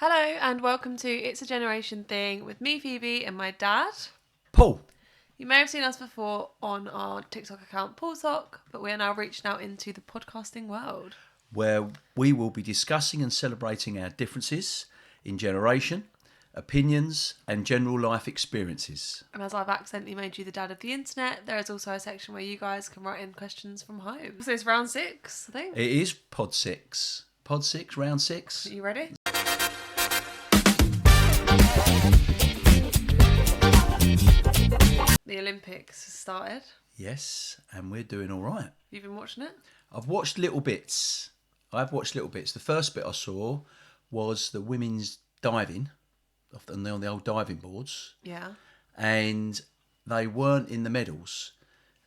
Hello and welcome to It's a Generation Thing with me, Phoebe, and my dad. Paul. You may have seen us before on our TikTok account, Paul Sock, but we are now reaching out into the podcasting world. Where we will be discussing and celebrating our differences in generation, opinions, and general life experiences. And as I've accidentally made you the dad of the internet, there is also a section where you guys can write in questions from home. So it's round 6, I think. It is pod 6. Pod 6, round 6. Are you ready? The Olympics has started. Yes, and we're doing all right. You've been watching it? I've watched little bits. The first bit I saw was the women's diving on the old diving boards. Yeah. And they weren't in the medals.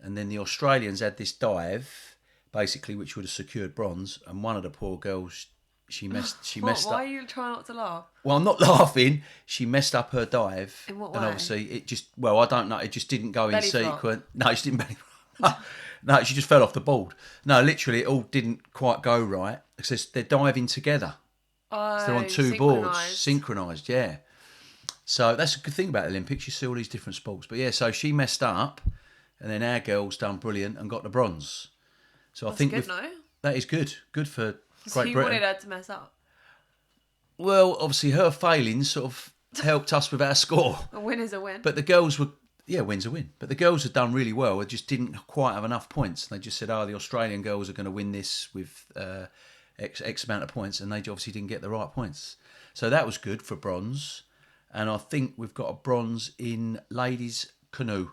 And then the Australians had this dive, basically, which would have secured bronze. And one of the poor girls, she messed up. Why are you trying not to laugh? Well, I'm not laughing. She messed up her dive. In what And way? obviously, I don't know. It just didn't go in Belly flop? sequence. No, she didn't belly flop. No, she just fell off the board. No, literally, it all didn't quite go right. Because they're diving together. Oh, So they're on two boards, synchronised, yeah. So that's a good thing about the Olympics. You see all these different sports. But yeah, so she messed up, and then our girls done brilliant and got the bronze. So That's I think good, no? that is good. Good for So Great you Britain. wanted her to mess up. Well, obviously her failings sort of helped us with our score. A win is a win. But the girls were, win's a win. But the girls had done really well. They just didn't quite have enough points. They just said, the Australian girls are going to win this with X amount of points. And they obviously didn't get the right points. So that was good for bronze. And I think we've got a bronze in ladies' canoe.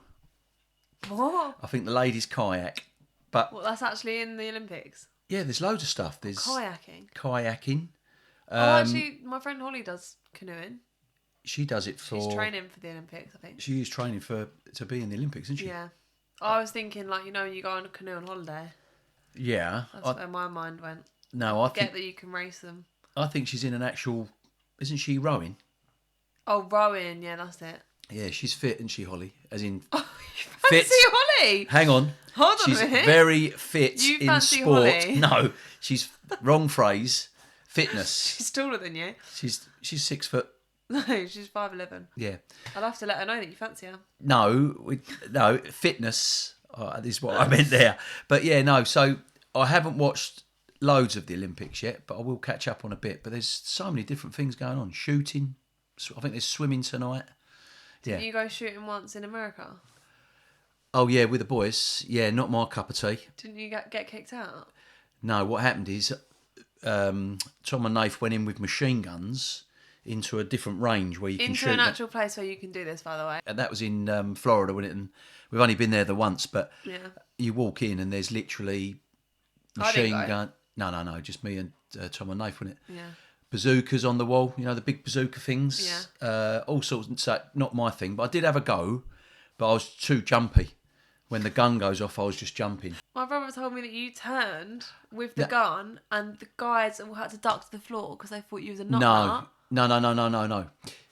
What? I think the ladies' kayak. But Well, that's actually in the Olympics. yeah, there's loads of stuff. There's Kayaking. kayaking. Actually, my friend Holly does canoeing. She does it for... She's training for the Olympics, I think. She is training to be in the Olympics, isn't she? Yeah. I was thinking, you go on a canoe on holiday. Yeah. That's where my mind went. No, I Get that you can race them. I think she's in an actual... Isn't she rowing? Oh, rowing. Yeah, that's it. Yeah, she's fit, isn't she, Holly? As in... Oh, you fancy Holly? Hang on. Hold on she's a minute. very fit You in fancy sport. Holly? No, she's... Wrong phrase. Fitness. She's taller than you. She's 6 foot. No, she's 5'11". Yeah. I'll have to let her know that you fancy her. No, fitness is what I meant there. But yeah, no, so I haven't watched loads of the Olympics yet, but I will catch up on a bit. But there's so many different things going on. Shooting. I think there's swimming tonight. Yeah. Didn't you go shooting once in America? Oh, yeah, with the boys. Yeah, not my cup of tea. Didn't you get kicked out? No, what happened is Tom and Nath went in with machine guns into a different range where you can shoot. Into an actual place where you can do this, by the way. And that was in Florida, wasn't it? And we've only been there the once, but Yeah. you walk in and there's literally I didn't machine go. gun. No, just me and Tom and Nath, wasn't it? Yeah. Bazookas on the wall, the big bazooka things. Yeah. All sorts. So not my thing, but I did have a go, but I was too jumpy. When the gun goes off, I was just jumping. My brother told me that you turned with the gun and the guys all had to duck to the floor because they thought you was a nut. No.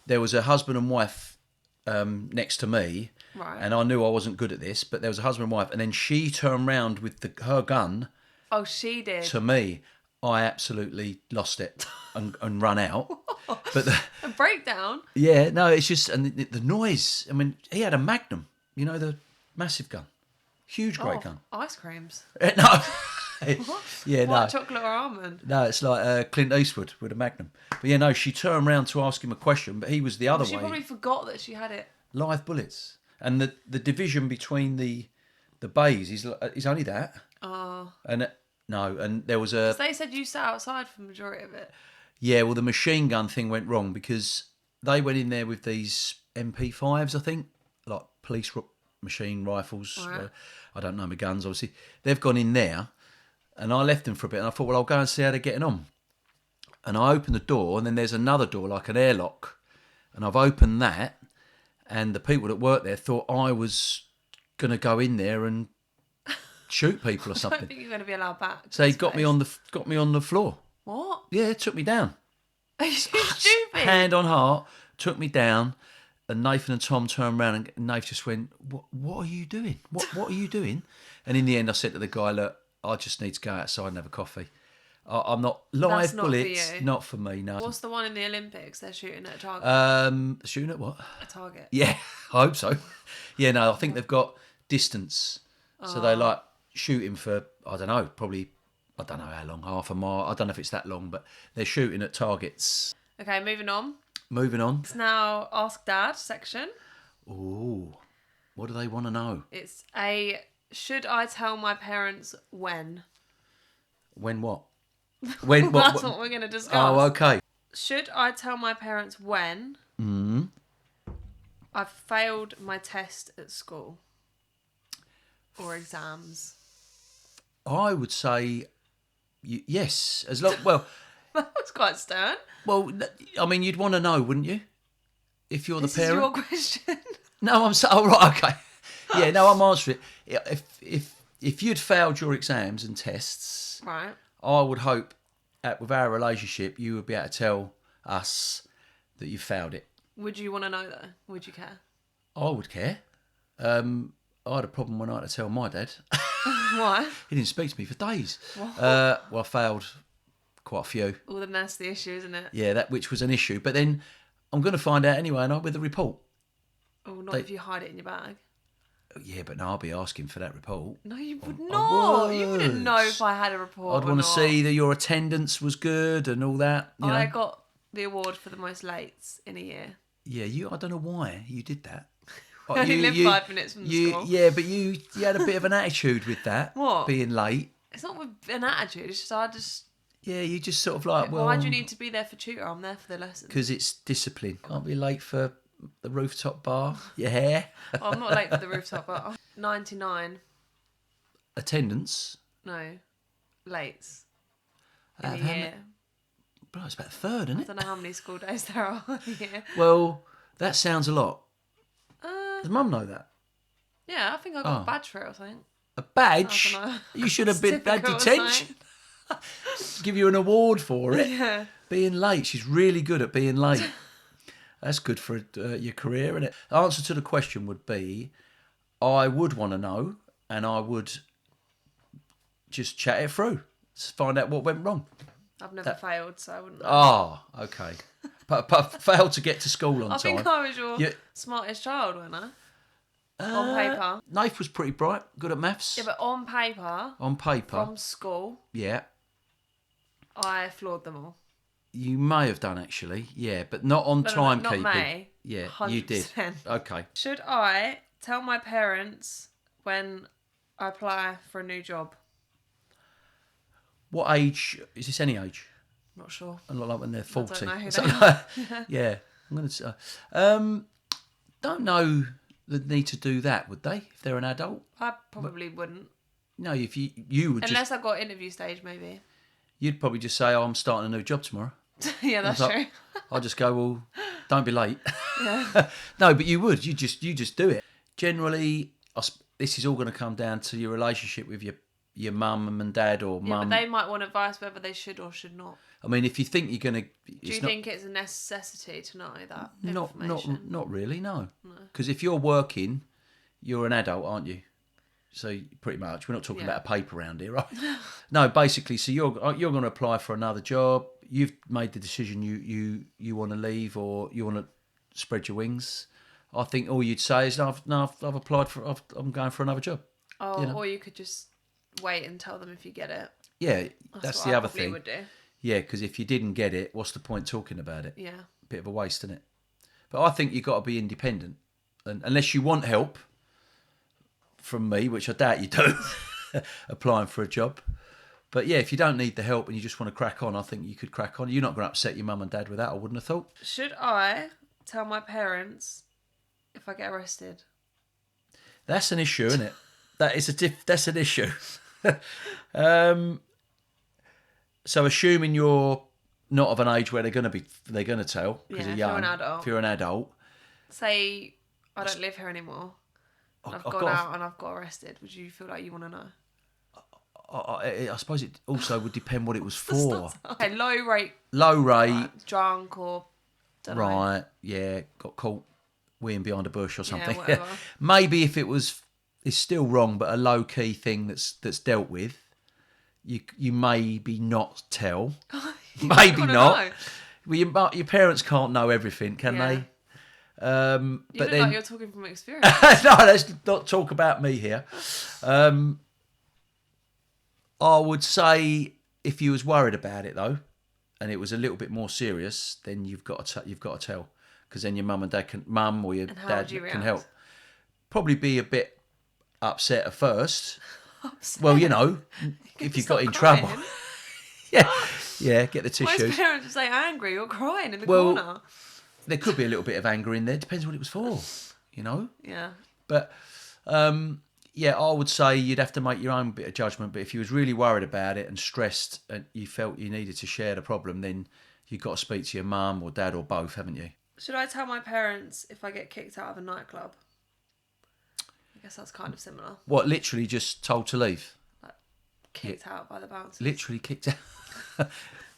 There was a husband and wife next to me, Right. and I knew I wasn't good at this, but there was a husband and wife, and then she turned round with her gun Oh, she did. to me. I absolutely lost it and run out. But A breakdown? yeah, no, it's just, and the noise. I mean, he had a Magnum, the massive gun. Huge, great gun. Ice creams. No. Yeah, no. White chocolate or almond? No, it's like Clint Eastwood with a Magnum. But yeah, no, she turned round to ask him a question, but he was the other She way. probably forgot that she had it. Live bullets. And the division between the bays is only that. Oh. And and there was a... They said you sat outside for the majority of it. Yeah, well, the machine gun thing went wrong because they went in there with these MP5s, I think, like police machine rifles. Right. I don't know my guns, obviously. They've gone in there, and I left them for a bit, and I thought, well, I'll go and see how they're getting on. And I opened the door, and then there's another door, like an airlock, and I've opened that, and the people that work there thought I was going to go in there and shoot people or I don't something. think you're going to be allowed back. So he got me on the floor. What? Yeah, it took me down. Are you stupid? Hand on heart, took me down, and Nathan and Tom turned around, and Nath just went, "What are you doing? What are you doing?" And in the end, I said to the guy, "Look, I just need to go outside and have a coffee." I'm not live not for bullets. you. Not for me. No. What's the one in the Olympics? They're shooting at a target. Shooting at what? A target. Yeah, I hope so. Yeah, no, I think they've got distance, so they like shooting for I don't know, probably I don't know how long, half a mile. I don't know if it's that long, but they're shooting at targets. Okay, moving on. Moving on. It's now Ask Dad section. Ooh, what do they want to know? It's a should I tell my parents when? When what? When That's what we're going to discuss. Oh, okay. Should I tell my parents when I've failed my test at school or exams? I would say yes, as long well. That was quite stern. Well, I mean, you'd want to know, wouldn't you? If you're This the parent. is your question. No, I'm so. Oh, right, okay. Yeah, no, I'm answering it. If you'd failed your exams and tests, Right. I would hope that with our relationship, you would be able to tell us that you failed it. Would you want to know though? Would you care? I would care. I had a problem when I had to tell my dad. Why? He didn't speak to me for days. Well, I failed quite a few. Well, then that's the issue, isn't it? Yeah, which was an issue. But then I'm going to find out anyway, and I'll with the report. Oh, not if you hide it in your bag. Yeah, but no, I'll be asking for that report. No, you would not. You wouldn't know if I had a report. I'd want to see that your attendance was good and all that. You I know? got the award for the most lates in a year. Yeah, I don't know why you did that. I only live 5 minutes from the school. Yeah, but you had a bit of an attitude with that. What? Being late. It's not with an attitude. It's just Yeah, you just sort of like, well... Why do you need to be there for tutor? I'm there for the lesson. Because it's discipline. Can't be late for the rooftop bar. Your hair. Oh, I'm not late for the rooftop, but 99. Attendance. No. Lates. In a How year. Bro, it's about a third, isn't I it? don't know how many school days there are a year. Well, that sounds a lot. Does Mum know that? Yeah, I think I got a badge for it or something. A badge? I don't know. You should have been had Certificate or detention. Give you an award for it. Yeah. Being late. She's really good at being late. That's good for your career, isn't it? The answer to the question would be, I would want to know, and I would just chat it through to find out what went wrong. I've never failed, so I wouldn't know. Ah, okay. but failed to get to school on I time. think I was your smartest child, wasn't I? On paper. Nath was pretty bright, good at maths. Yeah, but on paper, On paper, from school, yeah. I floored them all. You may have done actually, yeah, but not on No, timekeeping. not me. Yeah, 100%. you did. Okay. Should I tell my parents when I apply for a new job? What age is this? Any age? Not sure. And like when they're 40. know who So, they are. yeah, I'm gonna say. Don't know the need to do that, would they? If they're an adult? I probably wouldn't. No, if you would Unless just, I got interview stage, maybe. you'd probably just say, "Oh, I'm starting a new job tomorrow." Yeah, that's Like, true. I'll just go, well, don't be late. Yeah. No, but you would. You just do it. Generally, this is all going to come down to your relationship with your mum and dad or Yeah, mum. but they might want advice whether they should or should not. I mean, if you think you're going to... Do you think it's a necessity to know that Not information? not really, no. Because if you're working, you're an adult, aren't you? So pretty much, we're not talking about a paper round here, right? No, basically, so you're going to apply for another job. You've made the decision you want to leave or you want to spread your wings. I think all you'd say is, I've applied for, I'm going for another job. Oh, you know? or you could just wait and tell them if you get it. Yeah, that's what the I other probably thing. Would do. Yeah, because if you didn't get it, what's the point talking about it? Yeah. Bit of a waste, isn't it? But I think you've got to be independent. And unless you want help from me, which I doubt you do, applying for a job. But yeah, if you don't need the help and you just want to crack on, I think you could crack on. You're not going to upset your mum and dad with that, I wouldn't have thought. Should I tell my parents if I get arrested? That's an issue, isn't it? That's an issue. So assuming you're not of an age where they're going to tell because Yeah, you're young. if you're an adult. If you're an adult, Say I don't live here anymore. I've gone out and I've got arrested. Would you feel like you want to know? I suppose it also would depend what it was for. Okay, low rate, Low rate, like, drunk or don't know. right? Yeah, got caught weeing behind a bush or something. whatever. Maybe if it's still wrong, but a low key thing that's dealt with. you maybe not tell. You Maybe wanna not. know. Well, your parents can't know everything, can Yeah. they? You But look then like you're talking from experience. no, let's not talk about me here. I would say if you was worried about it though, and it was a little bit more serious, then you've got to tell, because then your mum or your And how dad would you can react? help. Probably be a bit upset at first. Upset. Well, if you got in Stop trouble, crying. yeah, get the Most tissues. parents would say angry or crying in the Well, corner. There could be a little bit of anger in there. Depends what it was for, Yeah. But yeah, I would say you'd have to make your own bit of judgment. But if you was really worried about it and stressed, and you felt you needed to share the problem, then you've got to speak to your mum or dad or both, haven't you? Should I tell my parents if I get kicked out of a nightclub? I guess that's kind of similar. What, literally just told to leave? Like, kicked out by the bouncers. Literally kicked out.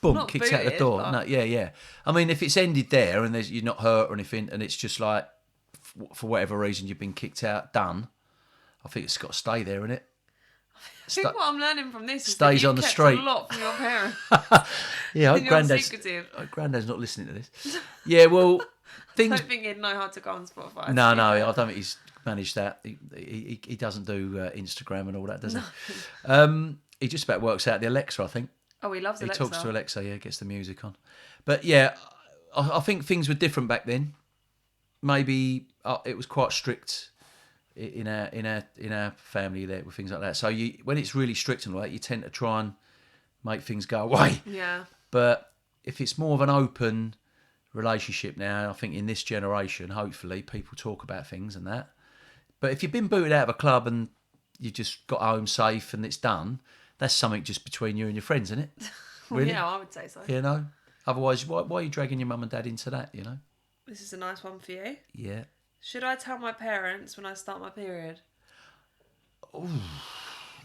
Boom, Not kicked out the booted, door. but- No, yeah. I mean, if it's ended there and you're not hurt or anything, and it's just like, for whatever reason, you've been kicked out, done, I think it's got to stay there, innit? I think what I'm learning from this is stays that you've on the kept street. a lot from your parents. Yeah, I And hope you're secretive. Granddad's not listening to this. Yeah, well, I things. don't think he'd know how to go on Spotify. No, I don't think he's managed that. He doesn't do Instagram and all that, does he? He just about works out the Alexa, I think. Oh, he loves He Alexa. talks to Alexa, yeah, gets the music on. But yeah, I think things were different back then. Maybe it was quite strict in our family there with things like that. So when it's really strict and like that, you tend to try and make things go away. Yeah. But if it's more of an open relationship now, I think in this generation, hopefully people talk about things and that. But if you've been booted out of a club and you just got home safe and it's done, that's something just between you and your friends, isn't it? Really? Yeah, I would say so. Otherwise, why are you dragging your mum and dad into that, This is a nice one for you. Yeah. Should I tell my parents when I start my period?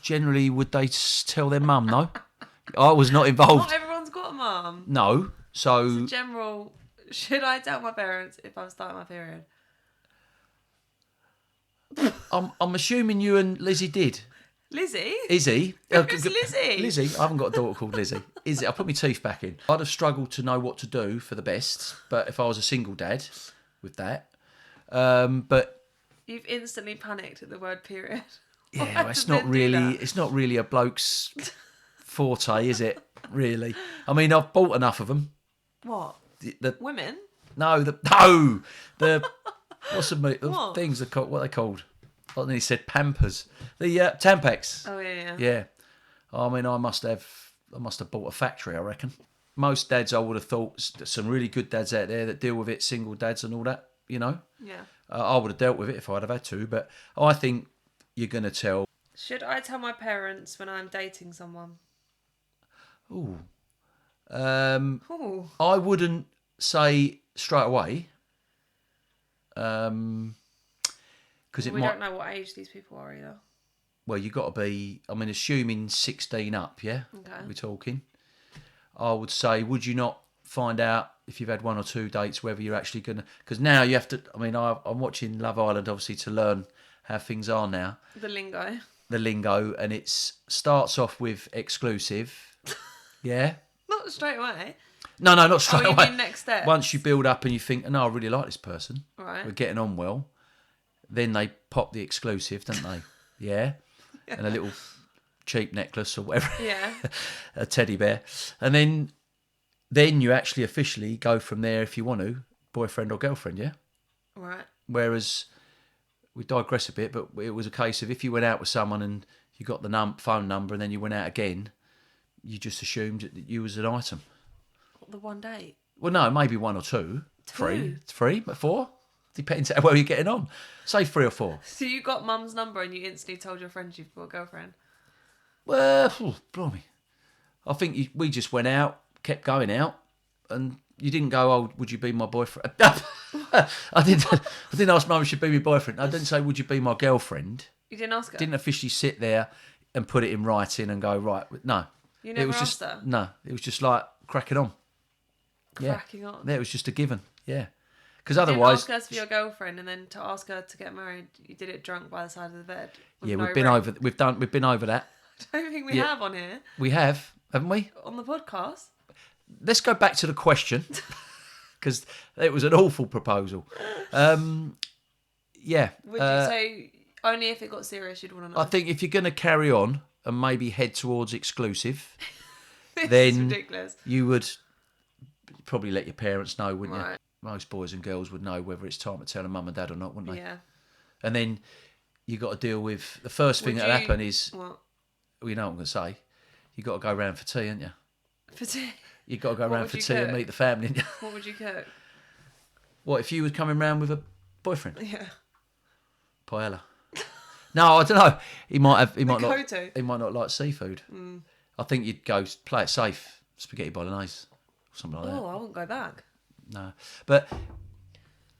Generally, would they tell their mum, no? I was not involved. Not everyone's got a mum. No. So, General, should I tell my parents if I'm starting my period? I'm assuming you and Lizzie did. Lizzie? Izzy? Who's Lizzie? Lizzie? I haven't got a daughter called Lizzie. Izzy? I put my teeth back in. I'd have struggled to know what to do for the best, but if I was a single dad with that. But You've instantly panicked at the word period. yeah, Why it's did not they do really that? it's not really a bloke's forte, is it? Really? I mean, I've bought enough of them. What? The Women? what's the What? things are called? What are they called? I think he said Pampers. The Tampax. Oh, yeah. Yeah. I mean, I must have bought a factory, I reckon. Most dads, I would have thought, some really good dads out there that deal with it, single dads and all that, Yeah. I would have dealt with it if I'd have had to, but I think you're going to tell. Should I tell my parents when I'm dating someone? Ooh. Ooh. I wouldn't say straight away. Because We don't know what age these people are either. Well, you got to be, I mean, assuming 16 up, yeah? Okay. We're talking. I would say, would you not find out if you've had one or two dates whether you're actually going to... Because now you have to... I mean, I'm watching Love Island, obviously, to learn how things are now. The lingo. The lingo, and it starts off with exclusive. Yeah? Not straight away. No, not straight you away. mean next step? Once you build up and you think, no, I really like this person. Right. We're getting on well. Then they pop the exclusive, don't they? Yeah? And a little cheap necklace or whatever. Yeah. A teddy bear. And then you actually officially go from there if you want to, boyfriend or girlfriend, yeah? Right. Whereas, we digress a bit, but it was a case of if you went out with someone and you got the phone number and then you went out again, you just assumed that you was an item. The one date. Well, no, maybe one or two. Three, but four? Depends how well you're getting on. Say 3 or 4. So you got mum's number and you instantly told your friends you've got a girlfriend? Well, blimey. I think we just went out, kept going out, and you didn't go, oh, would you be my boyfriend? I didn't ask mum if she'd be my boyfriend. I didn't say, would you be my girlfriend? You didn't ask her? Didn't officially sit there and put it in writing and go, right, no. You never it was asked just, her? No, it was just like cracking on. Cracking on? Yeah, it was just a given, yeah. Because You otherwise... didn't ask her to be your girlfriend and then to ask her to get married, you did it drunk by the side of the bed. with Yeah, no we've been ring. over that. I don't think we Yeah. have on here. We have, haven't we? On the podcast. Let's go back to the question, because it was an awful proposal. Yeah. Would you say only if it got serious you'd want to know? I think if you're going to carry on and maybe head towards exclusive, This then is ridiculous. you would probably let your parents know, wouldn't Right. you? Most boys and girls would know whether it's time to tell a mum and dad or not, wouldn't they? Yeah. And then you got to deal with the first thing Would that'll you- happen is, What? well, you know what I'm going to say, you got to go round for tea, haven't you? For tea? You got to go What round would for you tea and cook? meet the family. Haven't you? What would you cook? What if you were coming round with a boyfriend? Yeah. Paella. No, I don't know. He might have. He might not. Koto. He might not like seafood. I think you'd go play it safe. Spaghetti bolognese, something like that. Oh, I wouldn't go back. No, but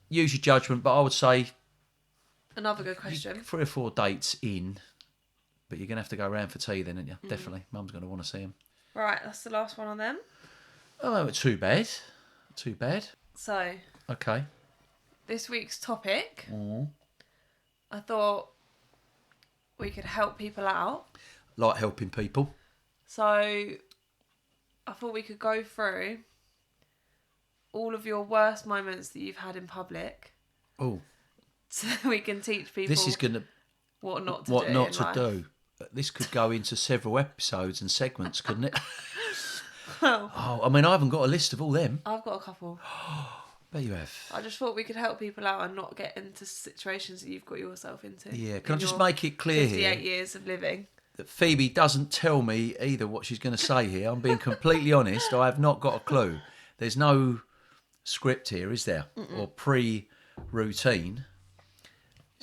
use your judgment. But I would say Another good question. 3 or 4 dates in, but you're gonna have to go round for tea then, aren't you? Definitely. Mum's gonna want to see him. Right, that's the last one on them. Oh, too bad. Too bad. So, Okay. this week's topic, Mm-hmm. I thought we could help people out. Like helping people. So, I thought we could go through all of your worst moments that you've had in public, Oh, so we can teach people this is gonna what not to what do. not in to life. do. This could go into several episodes and segments, couldn't it? Well, Oh, I mean, I haven't got a list of all them. I've got a couple. Bet you have. I just thought we could help people out and not get into situations that you've got yourself into. Yeah, can I in just your make it clear 58 here years of living. that Phoebe doesn't tell me either what she's going to say here. I'm being completely honest. I have not got a clue. There's no script here, is there? Or pre-routine.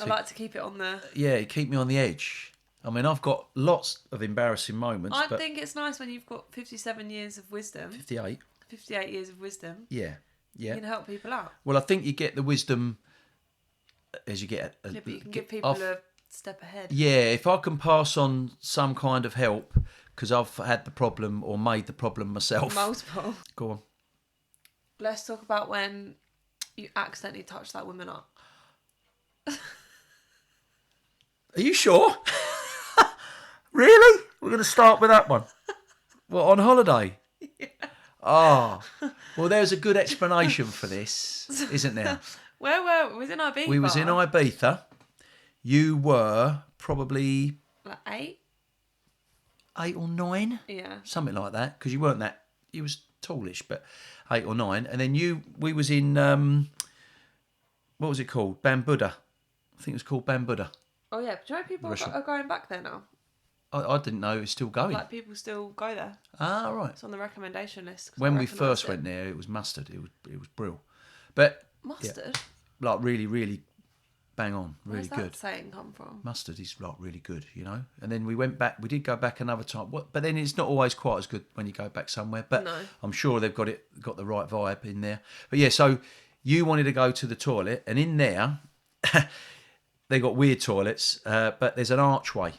I like to keep it on the... Yeah, you keep me on the edge. I mean, I've got lots of embarrassing moments, I but think it's nice when you've got 57 years of wisdom, 58. 58 years of wisdom, Yeah, you yeah. can help people out. Well, I think you get the wisdom as you get... Yeah, but you can give people a step ahead. Yeah, if I can pass on some kind of help, because I've had the problem or made the problem myself. Multiple. Go on. Let's talk about when you accidentally touched that woman up. Are you sure? Really? We're going to start with that one. Well, on holiday? Yeah. Oh. Well, there's a good explanation for this, isn't there? Where were we? Was in Ibiza? We was in Ibiza. You were probably Like 8? 8 or 9, Yeah. something like that, because you weren't that. You was tallish, but 8 or 9. And then we was in what was it called? Bambuda. I think it was called Bambuda. Oh yeah, but do you know people Russia. are going back there now? I didn't know it was still going. Like people still go there. Ah, right. It's on the recommendation list. 'cause When I we recognised first it. went there, it was mustard. It was brill, but Mustard? like really, really bang on, really Where's that good. saying come from? Mustard is like really good, you know. And then we went back. We did go back another time, but then it's not always quite as good when you go back somewhere. But No. I'm sure they've got the right vibe in there. But yeah, so you wanted to go to the toilet, and in there they got weird toilets, but there's an archway,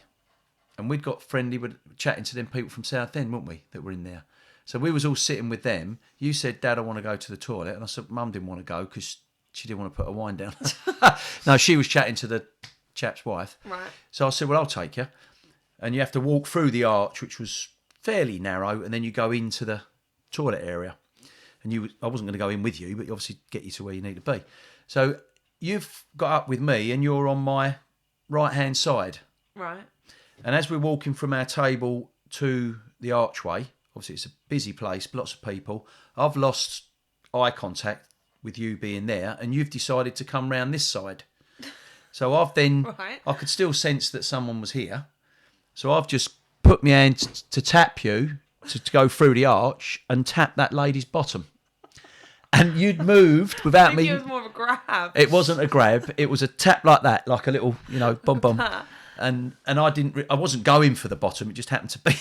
and we'd got friendly with chatting to them people from Southend, weren't we? That were in there. So we was all sitting with them. You said, "Dad, I want to go to the toilet," and I said, "Mum didn't want to go because she didn't want to put her wine down." No, she was chatting to the chap's wife. Right. So I said, "Well, I'll take you." And you have to walk through the arch, which was fairly narrow, and then you go into the toilet area. And I wasn't going to go in with you, but obviously get you to where you need to be. So you've got up with me, and you're on my right-hand side. Right. And as we're walking from our table to the archway, obviously it's a busy place, lots of people. I've lost eye contact with you being there, and you've decided to come round this side. So I've then, Right. I could still sense that someone was here. So I've just put my hand to tap you, to go through the arch and tap that lady's bottom. And you'd moved I without think me. it was more of a grab. It wasn't a grab. It was a tap like that, like a little, bum bum. And I wasn't going for the bottom. It just happened to be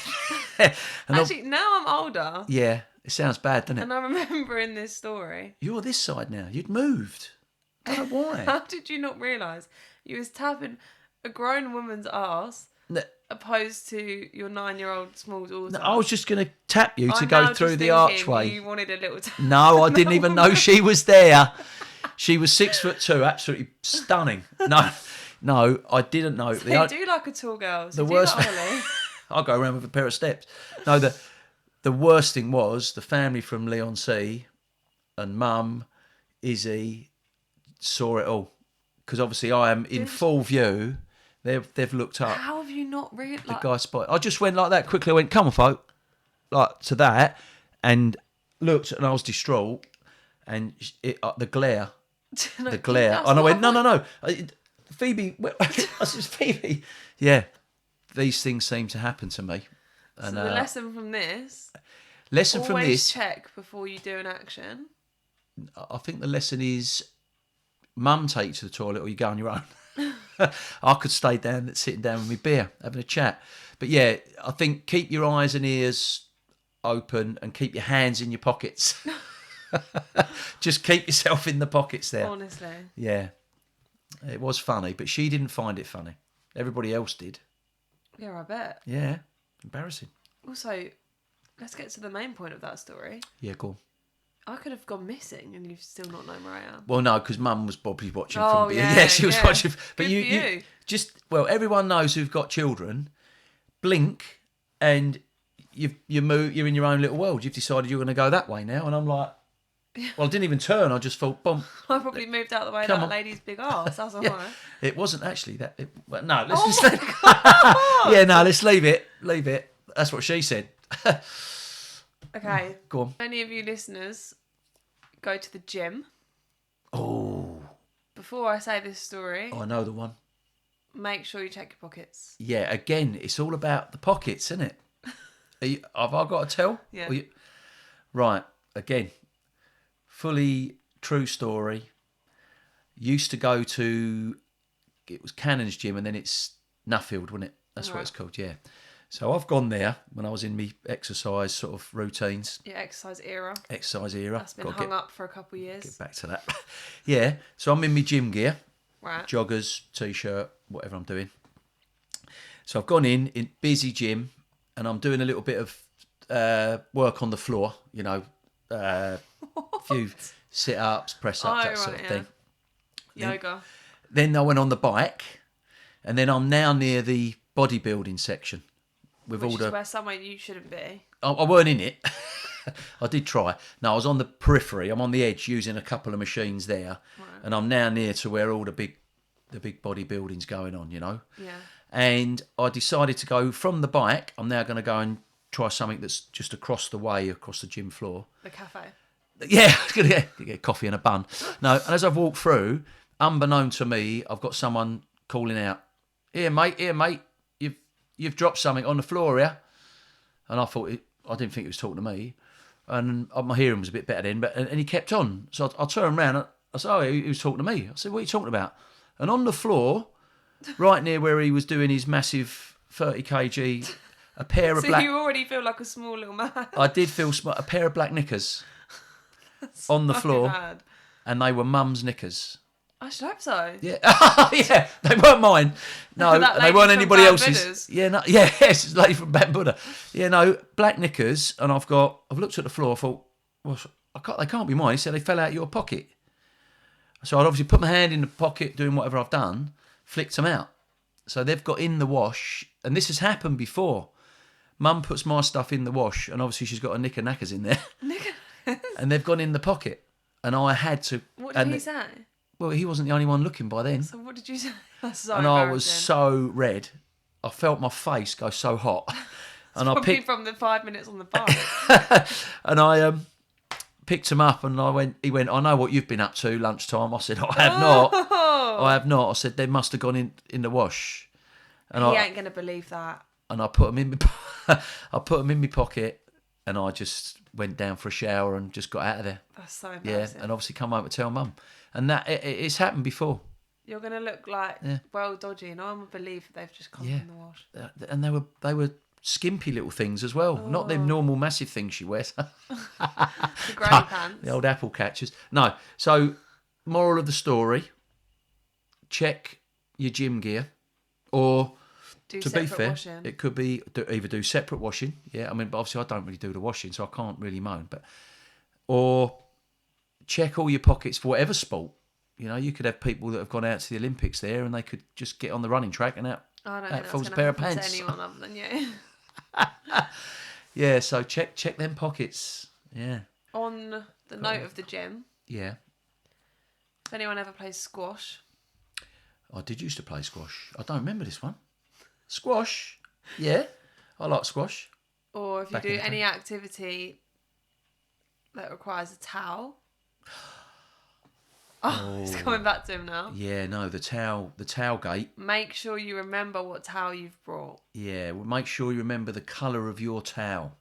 there. And Actually, now I'm older, yeah, it sounds bad, doesn't it? and I remember in this story. You're this side now. You'd moved. I don't know why. How did you not realise you was tapping a grown woman's ass No, opposed to your 9-year-old small daughter? I was just going to tap you to I'm go now through just the thinking archway. You wanted a little tap. No, I didn't even know she was there. She was 6'2", absolutely stunning. No, I didn't know. They do like a tall girl. So the do worst- that, Holly. I'll go around with a pair of steps. No, the worst thing was the family from Leon C and Mum, Izzy, saw it all. Because obviously I am in full view. They've looked up. How have you not really... The guy spotted. I just went like that quickly. I went, come on, folk. Like to that. And looked and I was distraught. And the glare. The glare. And I went, no. Phoebe. I said, Phoebe. Yeah. These things seem to happen to me. And, so the lesson from this... Always check before you do an action. I think the lesson is... Mum take you to the toilet or you go on your own. I could stay sitting down with my beer, having a chat. But yeah, I think keep your eyes and ears open and keep your hands in your pockets. Just keep yourself in the pockets there. Honestly. Yeah. It was funny, but she didn't find it funny. Everybody else did. Yeah, I bet. Yeah. Embarrassing. Also, let's get to the main point of that story. Yeah, cool. I could have gone missing and you've still not known where I am. Well, no, because Mum was probably watching from... Yeah, she was watching. But Good you just... Well, everyone knows who've got children. Blink and you move. You're in your own little world. You've decided you're going to go that way now. And I'm like... Well, I didn't even turn. I just thought, boom. I probably moved out of the way of that lady's big arse. That's all right. It wasn't actually that... no, let's just... Yeah, no, let's leave it. Leave it. That's what she said. Okay. Go on. Any of you listeners go to the gym? Oh. Before I say this story, I know the one. make sure you check your pockets. Yeah, again, it's all about the pockets, isn't it? Have I got to tell? Yeah. Right, again, fully true story. Used to go to, it was Cannon's gym and then it's Nuffield, wasn't it? That's what it's called, yeah. So I've gone there when I was in my exercise sort of routines. Yeah, exercise era. That's been hung up for a couple of years. Get back to that. Yeah, so I'm in my gym gear. Right. Joggers, t-shirt, whatever I'm doing. So I've gone in busy gym and I'm doing a little bit of work on the floor, you know, a few sit-ups, press-ups, that sort of thing. Yoga. Then I went on the bike and then I'm now near the bodybuilding section. Which is where somewhere you shouldn't be. I weren't in it. I did try. No, I was on the periphery. I'm on the edge using a couple of machines there. Right. And I'm now near to where all the big bodybuilding's going on, you know. Yeah. And I decided to go from the bike. I'm now going to go and try something that's just across the way, across the gym floor. The cafe. Yeah, I was going to get coffee and a bun. No, and as I've walked through, unbeknown to me, I've got someone calling out, here, mate, you've dropped something on the floor here. And I thought, I didn't think he was talking to me. And my hearing was a bit better then, and he kept on. So I turned around, I said, oh, he was talking to me. I said, what are you talking about? And on the floor, right near where he was doing his massive 30 kg, a pair of so black... you already feel like a small little man. I did feel small. A pair of black knickers on the floor. Bad. And they were mum's knickers. I should hope so. Yeah, yeah, they weren't mine. No, and they weren't anybody else's. Yeah, no, yeah, yes, it's a lady from Bambuda. Yeah, no, black knickers, and I've looked at the floor. I thought, well, they can't be mine. He said they fell out of your pocket. So I'd obviously put my hand in the pocket, doing whatever I've done, flicked them out. So they've got in the wash, and this has happened before. Mum puts my stuff in the wash, and obviously she's got a knickers in there, and they've gone in the pocket, and I had to. What did he say? Well, he wasn't the only one looking by then. So what did you say? That's so and I was so red. I felt my face go so hot. And I picked from the 5 minutes on the bike. And I picked him up and he went, I know what you've been up to lunchtime. I said, I have not. I have not. I said, they must have gone in the wash. And he ain't going to believe that. And I put them in my pocket and I just went down for a shower and just got out of there. That's so embarrassing. Yeah, and obviously come home to tell Mum. And that it's happened before. You're going to look like well dodgy, and I won't believe they've just come in the wash. And they were skimpy little things as well, not them normal massive things she wears. The granny pants. The old apple catchers. No, so moral of the story, check your gym gear, or to be fair, washing. It could be either do separate washing, yeah, I mean, but obviously I don't really do the washing, so I can't really moan, or check all your pockets for whatever sport. You know, you could have people that have gone out to the Olympics there and they could just get on the running track and out falls a pair of pants. To anyone other than you. Yeah, so check them pockets. Yeah. On the note of the gym, Yeah. if anyone ever plays squash, I did used to play squash. I don't remember this one. Squash. Yeah. I like squash. or if you Back in do the day. any activity that requires a towel. Oh, it's coming back to him now. Yeah, no, the tailgate. Make sure you remember what towel you've brought. Yeah, well, make sure you remember the colour of your towel.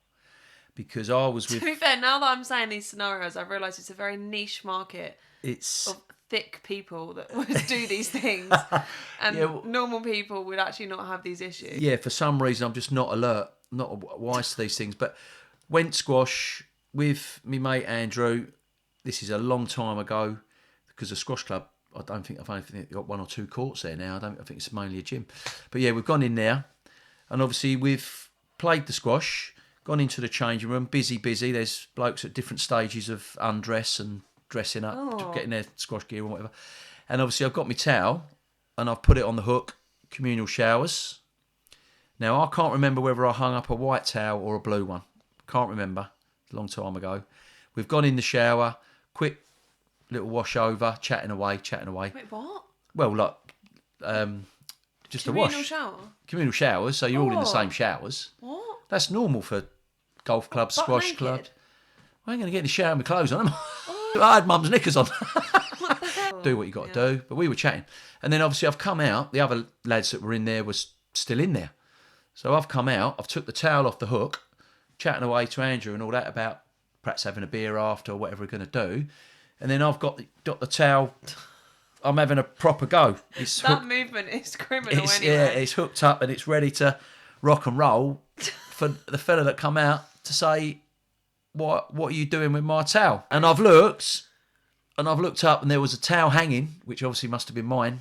Because I was To with... be fair, now that I'm saying these scenarios, I've realised it's a very niche market It's... of thick people that would do these things. And Yeah, well- normal people would actually not have these issues. Yeah, for some reason, I'm just not alert, not wise to these things. But went squash with me mate Andrew. This is a long time ago because the squash club, I've only got 1 or 2 courts there now. I think it's mainly a gym. But yeah, we've gone in there, and obviously we've played the squash, gone into the changing room, busy. There's blokes at different stages of undress and dressing up, getting their squash gear and whatever. And obviously I've got my towel, and I've put it on the hook, communal showers. Now, I can't remember whether I hung up a white towel or a blue one. Can't remember. A long time ago. We've gone in the shower, quick little wash over, chatting away. Wait, what? Well, like, just a wash. Communal shower? Communal showers, so you're all in the Oh. same showers. What? That's normal for golf clubs, Butt squash naked? clubs. I ain't going to get in the shower with my clothes on. I had mum's knickers on. Do what you got to do. But we were chatting. And then obviously I've come out. The other lads that were in there was still in there. So I've come out. I've took the towel off the hook, chatting away to Andrew and all that about perhaps having a beer after or whatever we're going to do. And then I've got the towel. I'm having a proper go. It's That hooked, movement is criminal it's, anyway. yeah, it's hooked up and it's ready to rock and roll for the fella that come out to say, what are you doing with my towel? And I've looked up and there was a towel hanging, which obviously must have been mine.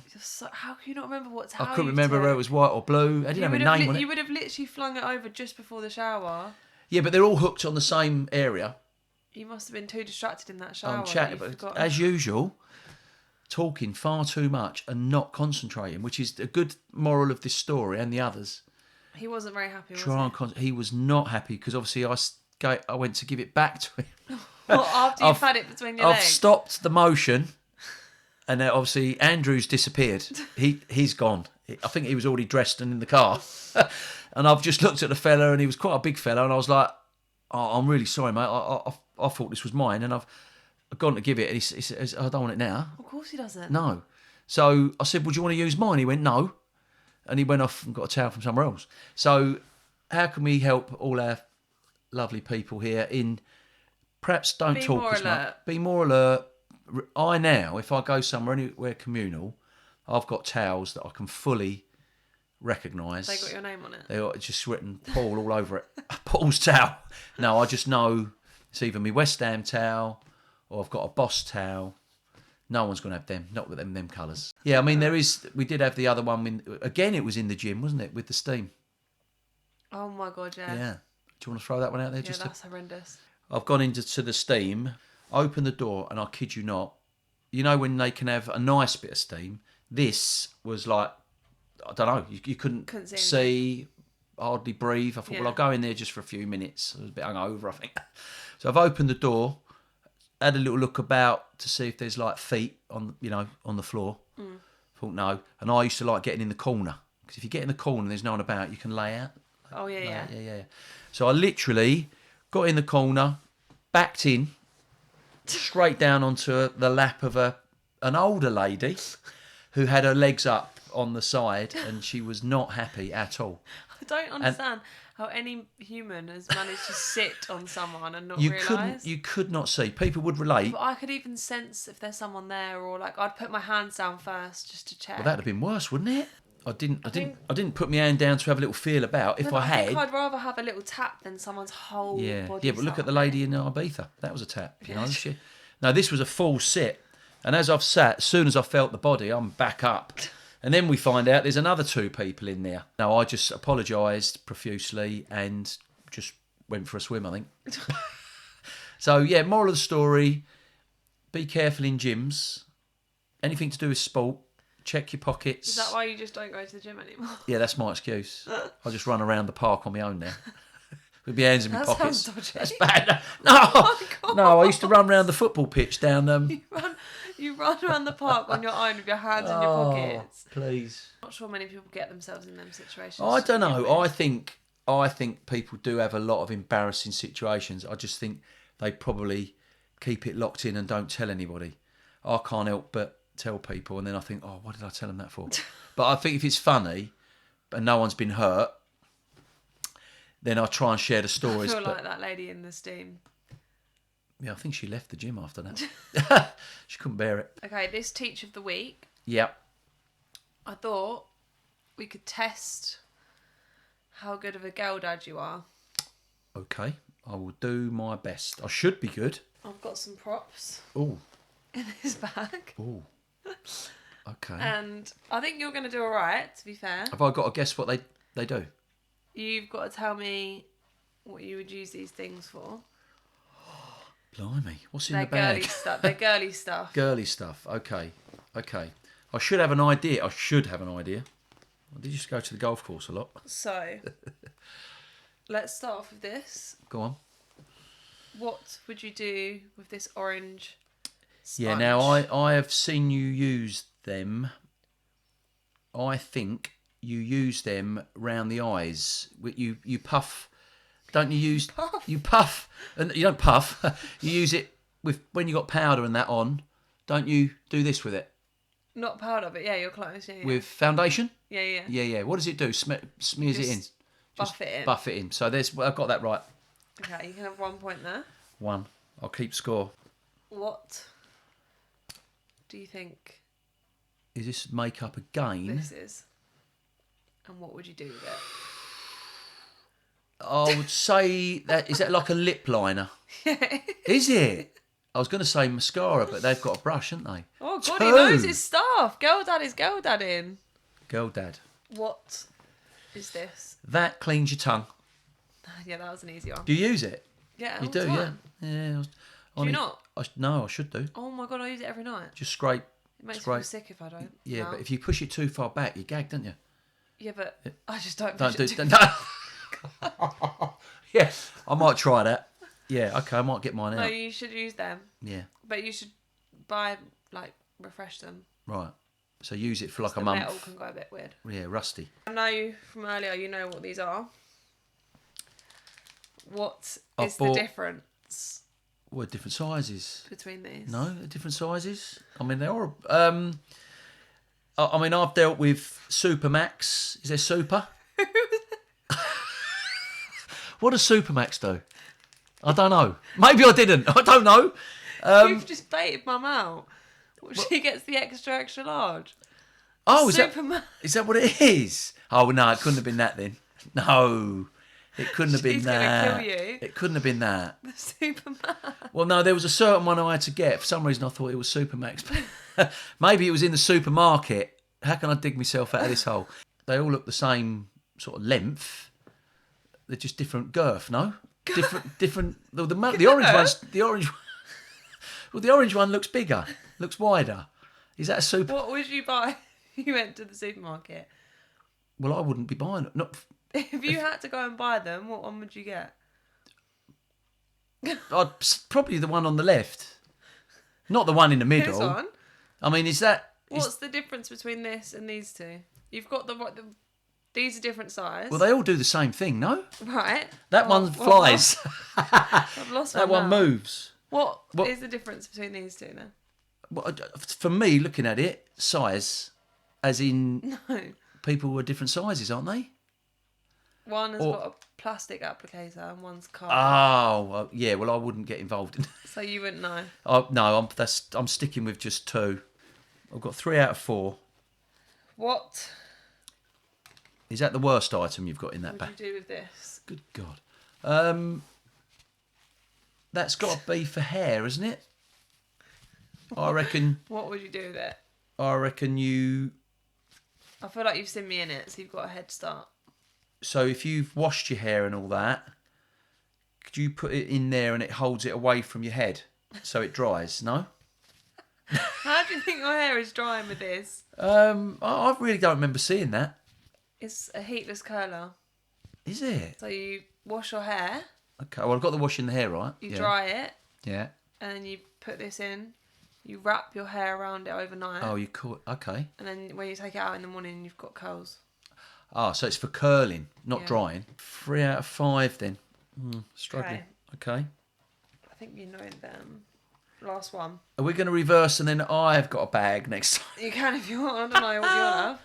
How can you not remember what towel I couldn't you remember took? whether it was white or blue. I didn't have a name on it. You would have literally flung it over just before the shower. Yeah, but they're all hooked on the same area. You must have been too distracted in that shower. I'm chatting, that you but forgot. as usual, talking far too much and not concentrating, which is a good moral of this story and the others. He wasn't very happy, was Try he? and he was not happy because obviously I went to give it back to him. Well, after you've had it between your I've legs. stopped the motion, and then obviously Andrew's disappeared. He's gone. I think he was already dressed and in the car. And I've just looked at the fella, and he was quite a big fella, and I was like, "Oh, I'm really sorry, mate. I thought this was mine, and I've gone to give it, and he says, I don't want it now." Of course he doesn't. No. So I said, "Would you want to use mine?" He went, "No," and he went off and got a towel from somewhere else. So how can we help all our lovely people here in perhaps don't Be talk more as much, alert. be more alert. I now, if I go somewhere anywhere communal, I've got towels that I can fully recognise. They got your name on it. They got just written Paul all over it. Paul's towel. No, I just know it's either my West Ham towel or I've got a Boss towel. No one's going to have them, not with them colours. Yeah, I mean, we did have the other one. Again, it was in the gym, wasn't it, with the steam? Oh my god, yeah. Yeah. Do you want to throw that one out there? Yeah, Just that's horrendous. I've gone into the steam, opened the door, and I kid you not, you know when they can have a nice bit of steam? This was like, I don't know, you couldn't see, hardly breathe. I thought, well, I'll go in there just for a few minutes. I was a bit hungover, I think. So I've opened the door, had a little look about to see if there's like feet on the floor. Thought no. And I used to like getting in the corner, because if you get in the corner and there's no one about, you can lay out. Oh, yeah. So I literally got in the corner, backed in, straight down onto the lap of an older lady who had her legs up on the side, and she was not happy at all. I don't understand how any human has managed to sit on someone and not You realise. you could not see. People would relate. But I could even sense if there's someone there, or like I'd put my hands down first just to check. Well, that'd have been worse, wouldn't it? I didn't put my hand down to have a little feel about. If No, I but I had, think I'd rather have a little tap than someone's whole body. yeah. But look at the lady in Ibiza. That was a tap. You know, no, this was a full sit. And as I've sat, as soon as I felt the body, I'm back up. And then we find out there's another 2 people in there. No, I just apologised profusely and just went for a swim, I think. So, yeah, moral of the story, be careful in gyms. Anything to do with sport, check your pockets. Is that why you just don't go to the gym anymore? Yeah, that's my excuse. I just run around the park on my own now. With my hands in my That pockets. sounds dodgy. That's bad. No, Oh my God. no. I used to run around the football pitch down. You run around the park on your own with your hands in your pockets. Please. Not sure many people get themselves in them situations. I don't to begin know. with. I think people do have a lot of embarrassing situations. I just think they probably keep it locked in and don't tell anybody. I can't help but tell people, and then I think, oh, what did I tell them that for? But I think if it's funny and no one's been hurt, then I try and share the I stories. feel like that lady in the steam. Yeah, I think she left the gym after that. She couldn't bear it. Okay, this teach of the week. Yep. I thought we could test how good of a girl dad you are. Okay, I will do my best. I should be good. I've got some props Oh, in this bag. oh. Okay. And I think you're going to do all right, to be fair. Have I got to guess what they do? You've got to tell me what you would use these things for. Blimey, what's in They're the bag? girly stuff. They're girly stuff. Girly stuff. Okay. I should have an idea. Did you just go to the golf course a lot? So, let's start off with this. Go on. What would you do with this orange sponge? Yeah, now I have seen you use them. I think you use them round the eyes. You puff. Don't you use... You puff. And you don't puff. You use it with when you got powder and that on. Don't you do this with it? Not powder, but yeah, you're close. Yeah, yeah. With foundation? Yeah. Yeah. What does it do? Smears it in. Buff it in. Buff it in. So I've got that right. Okay, you can have 1 point there. 1. I'll keep score. What do you think Is this makeup again? this is? And what would you do with it? I would say that is that like a lip liner? Is it? I was going to say mascara, but they've got a brush, haven't they? Oh God, 2. he knows his stuff. Girl dad is girl dadding. Girl dad. What is this? That cleans your tongue. Yeah, that was an easy one. Do you use it? Yeah, You all do, the yeah. time. Yeah. Do you not? No, I should do. Oh my God, I use it every night. Just scrape. It makes me Scrape. feel sick if I don't. Yeah, No. but if you push it too far back, you gag, don't you? Yeah, but I just don't. Don't push do. it too- No. Yeah, I might try that. Yeah, okay, I might get mine No, out. you should use them, Yeah, but you should buy refresh them. right. So use it for like The a month. metal can go a bit weird. Yeah, rusty. I know from earlier you know what these are. What I is the bought- difference What different sizes? between these? No, they're different sizes. I mean, they are. I mean, I've dealt with Supermax. Is there Super? What does Supermax do? I don't know. Maybe I didn't. I don't know. You've just baited mum out. She gets the extra large. Oh, Superman. is that what it is? Oh no, it couldn't have been that then. No, it couldn't have been She's gonna that. kill you. It couldn't have been that. The Superman. Well, no, there was a certain one I had to get. For some reason, I thought it was Supermax. Maybe it was in the supermarket. How can I dig myself out of this hole? They all look the same sort of length. They're just different girth, no? Different. The orange one's the orange. Well, the orange one looks bigger, looks wider. Is that a super? What would you buy if you went to the supermarket? Well, I wouldn't be buying it. Not. If you had to go and buy them, what one would you get? Probably the one on the left, not the one in the middle. This one? I mean, is that? What's the difference between this and these two? You've got the these are different size. Well, they all do the same thing, no? Right. That one flies. I've lost That one now. moves. What What- is the difference between these two then? Well, for me, looking at it, size, as in No. people were different sizes, aren't they? One has Or- got a plastic applicator and one's carbon. Oh, well, yeah. Well, I wouldn't get involved in. So you wouldn't know. No, I'm sticking with just 2. I've got 3 out of 4. What Is that the worst item you've got in that would bag? you do with this? Good God. That's got to be for hair, isn't it? I reckon What would you do with it? you. I feel like you've seen me in it, so you've got a head start. So if you've washed your hair and all that, could you put it in there and it holds it away from your head so it dries? No. Do you think your hair is drying with this? I really don't remember seeing that. It's a heatless curler. Is it? So you wash your hair, Okay, well, I've got the washing the hair, right? you Yeah. dry it, Yeah. and then you put this in. You wrap your hair around it overnight. Oh, you caught... Okay. And then when you take it out in the morning, you've got curls. Ah, so it's for curling, not Yeah. drying. 3 out of 5 then. Struggling. Okay. I think you know them. Last one. Are we going to reverse and then I've got a bag next time? You can if you want. I don't know what you want to have.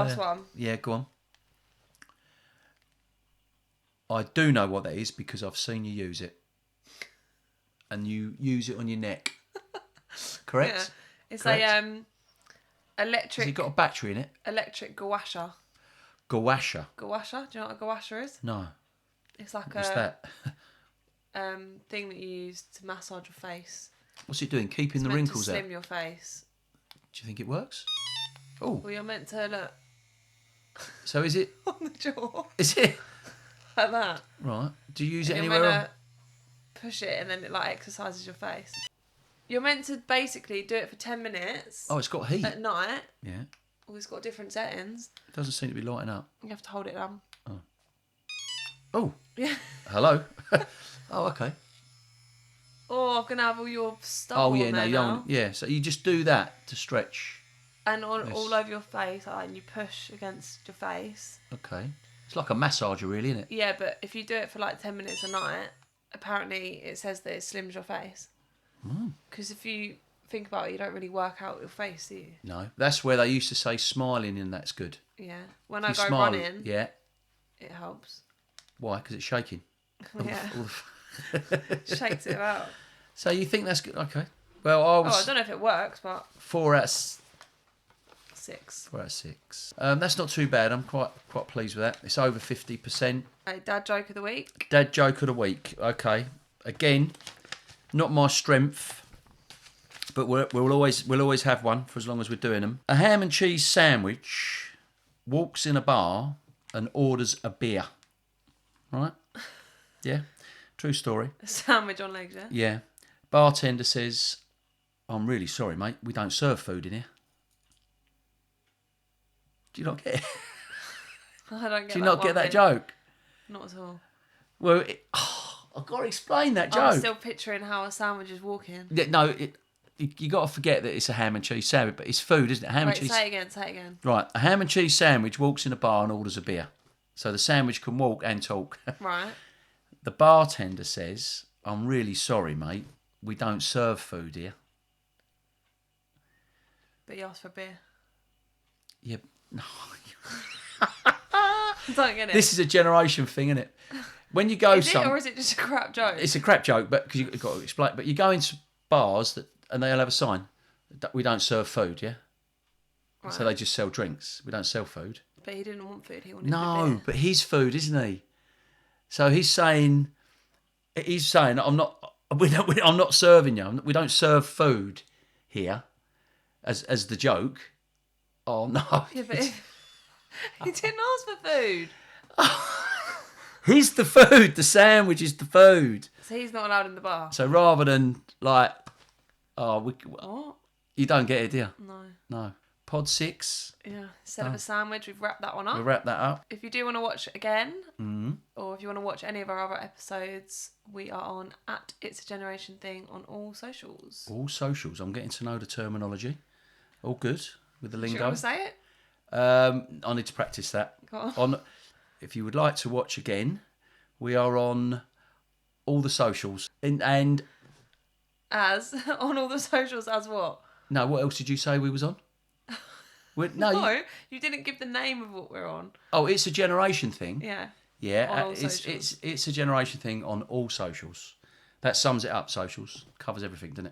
Last one. Yeah, go on. I do know what that is because I've seen you use it. And you use it on your neck. Correct? Yeah. It's Correct? a electric. Has it got a battery in it? Electric gua sha. Gua sha? Gua sha? Do you know what a gua sha is? No. It's like What's that? thing that you use to massage your face. What's it doing? Keeping It's the meant wrinkles to out? slim your face. Do you think it works? Oh, Well, you're meant to look so is it? on the jaw Is it? like that. Right. Do you use it And you're anywhere meant else? to push it and then it like exercises your face. You're meant to basically do it for 10 minutes Oh, it's got heat. at night. Yeah. Well, it's got different settings. It doesn't seem to be lighting up. You have to hold it down. Oh, Yeah. hello. Oh, okay. Oh, I'm gonna have all your stuff Oh, on yeah, no, there you now. don't. Yeah, so you just do that to stretch. And on Yes. all over your face, and you push against your face. Okay. It's like a massager, really, isn't it? Yeah, but if you do it for like 10 minutes a night, apparently it says that it slims your face. Because if you think about it, you don't really work out your face, do you? No. That's where they used to say smiling and that's good. Yeah. When If I you go smile, running, yeah. it helps. Why? Because it's shaking. Yeah. Shakes it out. So you think that's good? Okay. Well, I Oh, I was don't know if it works, but 4 out of 6. 4 out of 6. That's not too bad. I'm quite pleased with that. It's over 50%. Okay, dad joke of the week. Dad joke of the week. Okay. Again, not my strength, but we'll always have one for as long as we're doing them. A ham and cheese sandwich walks in a bar and orders a beer. Right? Yeah. True story. A sandwich on legs, yeah? Yeah. Bartender says, "I'm really sorry, mate. We don't serve food in here." Do you not get it? I don't get Do you not get that bit. joke? Not at all. Well, I've got to explain that joke. I'm still picturing how a sandwich is walking. Yeah, no, you got to forget that it's a ham and cheese sandwich, but it's food, isn't it? Ham Wait, and cheese. say it again. Right, a ham and cheese sandwich walks in a bar and orders a beer. So the sandwich can walk and talk. Right. The bartender says, "I'm really sorry, mate. We don't serve food here." But you asked for beer. Yeah, no. Don't get it. This is a generation thing, isn't it? When you go Is it, or is it just a crap joke? it's a crap joke, but because you've got to explain. But you go into bars and they'll have a sign that we don't serve food, yeah. Right. So they just sell drinks. We don't sell food. But he didn't want food. He wanted the No, beer. but his food, isn't he? So he's saying, I'm not serving you. We don't serve food here, as the joke. Oh no! Yeah, but he didn't ask for food. He's the food. The sandwich is the food. So he's not allowed in the bar. So rather than like, What? you don't get it, do you? No. No. Pod 6. Yeah. Instead of a sandwich, we've wrapped that one up. We'll wrap that up. If you do want to watch it again, or if you want to watch any of our other episodes, we are on at It's a Generation Thing on all socials. All socials. I'm getting to know the terminology. All good with the Do you lingo. want to say it? I need to practice that. Go on. If you would like to watch again, we are on all the socials. And As on all the socials as what? no, what else did you say we was on? No, you didn't give the name of what we're on. Oh, It's a Generation Thing. Yeah. Yeah, On all it's socials. it's a generation thing on all socials. That sums it up. Socials covers everything, doesn't it?